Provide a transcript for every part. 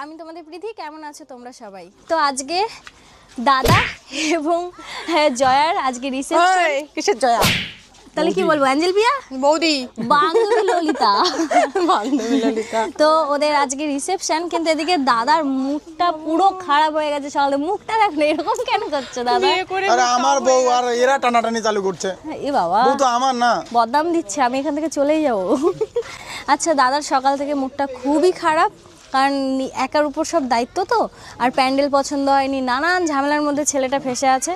আমি তোমাদের প্রীতি, কেমন আছো তোমরা সবাই? তো আজকে দাদা এবং জয়ার আজকে রিসেপশন। কিসের জয়া? তাহলে কি বলবো, অ্যাঞ্জেল পিয়া, বৌদি, বান্ধবী ললিতা, বান্ধবী ললিতা। তো ওদের আজকে রিসেপশন। কিন্তু এদিকে দাদার মুখটা পুরো খারাপ হয়ে গেছে সকালে। মুখটা দেখো এরকম কেন করছো দাদা? আরে আমার বউ আর এরা টানাটানি চালু করছে। এ বাবা, বউ তো আমার না, বদনাম দিচ্ছে, আমি এখান থেকে চলেই যাবো। আচ্ছা, দাদার সকাল থেকে মুডটা খুবই খারাপ, কারণ একার উপর সব দায়িত্ব তো, আর প্যান্ডেল পছন্দ হয়নি, নানান ঝামেলার মধ্যে ছেলেটা ফেসে আছে।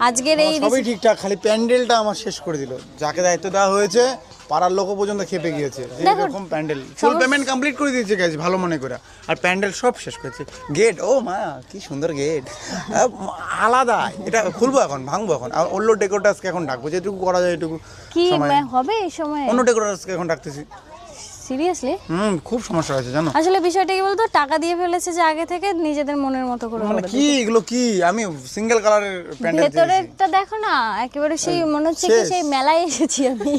আজকের এই সবই ঠিকঠাক, খালি প্যান্ডেলটা আমার শেষ করে দিল। যাকে দায়িত্ব দেওয়া হয়েছে পাড়ার লোক পর্যন্ত খেপে গিয়েছে। এরকম প্যান্ডেল ফুল পেমেন্ট কমপ্লিট করে দিয়েছে গাইস, ভালো মনে করে, আর প্যান্ডেল সব শেষ করেছে। গেট, ও মা কি সুন্দর গেট, আলাদা। এটা খুলবো এখন, ভাঙবো এখন, আর অন্য ডেকোরেটার্সকে এখন ডাকবো, যেটুকু করা যায় এটুকু। কি হবে এই সময়? অন্য ডেকোরেটার্সকে এখন ডাকতেছি। সিরিয়াসলি? খুব সমস্যা হয়েছে জানো। আসলে বিষয়টা কি বলতো, টাকা দিয়ে ফেলেছে যে আগে থেকে, নিজেদের মনের মতো করে মানে করে কি এগুলো, কি আমি সিঙ্গেল কালারের প্যান্ডেল দিয়েছি। ভেতরেরটা দেখো না, একেবারে সেই মনে হচ্ছে কি সেই মেলায় এসেছি আমি।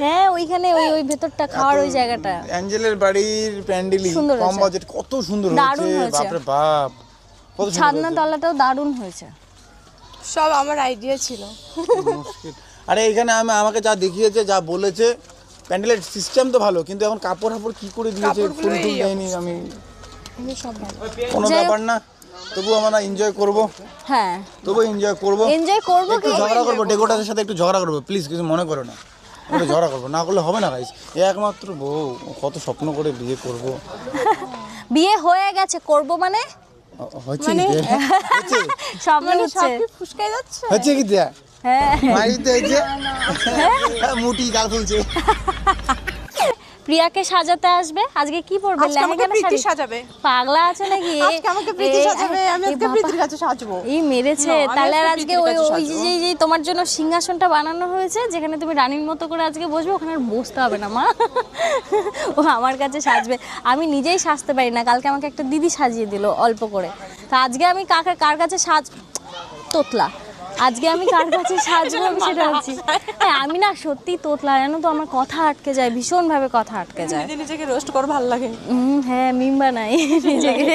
হ্যাঁ, ওইখানে ওই ভেতরটা খাওয়ার ওই জায়গাটা। অ্যাঞ্জেলের বাড়ির প্যান্ডেলই সুন্দর কম হয়েছে। বাজেট, কত সুন্দর দারুণ হয়েছে, হয়েছে। বাপরে বাপ, কত সুন্দর ছাদনা হয়েছে। তলাটাও দারুণ হয়েছে। সব আমার আইডিয়া ছিল। মুশকিল। আরে এখানে আমাকে যা দেখিয়েছে, যা বলেছে, প্যান্ডেলের সিস্টেম তো ভালো, কিন্তু এখন কাপড় কি করে দিয়েছে, ফুল টুল দেয়নি। আমি সব ভালো। কোনো ব্যাপার না, তবু আমরা এনজয় করব। হ্যাঁ, তবু এনজয় করব, এনজয় করবো একটু কি? ঝগড়া করবো, ডেকোরেটারের সাথে একটু ঝগড়া করবো, প্লিজ কিছু মনে করো না। একটু ঝগড়া করবো, না করলে হবে না গাইস। একমাত্র বউ, কত স্বপ্ন করে বিয়ে করব। বিয়ে হয়ে গেছে, করব মানে হচ্ছে কি দেয়া? হচ্ছে স্বপ্ন হচ্ছে। সব কি ফুসকাই যাচ্ছে? হচ্ছে কি দেয়া? হ্যাঁ, মাইতে হচ্ছে মুটি গাল ফুলছে। প্রিয়াকে সাজাতে আসবে। আজকে কি পরবে? আজকে আমাকে লেহেঙ্গা না প্রীতি শাড়ি? সাজাবে। পাগলা আছে নাকি? আজকে আমাকে প্রীতি সাজাবে, আমি এই আজকে বাবা, প্রীতির কাছে সাজবো। এই মেরেছে। না, আমি তাহলে আর আজকে আজকে ওই প্রীতির কাছে ওই সাজবো। যে তোমার জন্য সিংহাসনটা বানানো হয়েছে, যেখানে তুমি রানীর মতো করে আজকে বসবে, ওখানে আর বসতে হবে না মা। ও আমার কাছে সাজবে। আমি নিজেই সাজতে পারি না, কালকে আমাকে একটা দিদি সাজিয়ে দিল অল্প করে। তা আজকে আমি কার কাছে তোতলা, আজকে আমি কার কাছে সাজবো আমি সেটা ভাবছি। হ্যাঁ, আমি না সত্যি তোতলা, জানো তো, আমার কথা আটকে যায়, ভীষণভাবে কথা আটকে যায়। নিজে নিজেকে রোস্ট কর, ভালো লাগে। হ্যাঁ, মিম বানাই নিজেকে।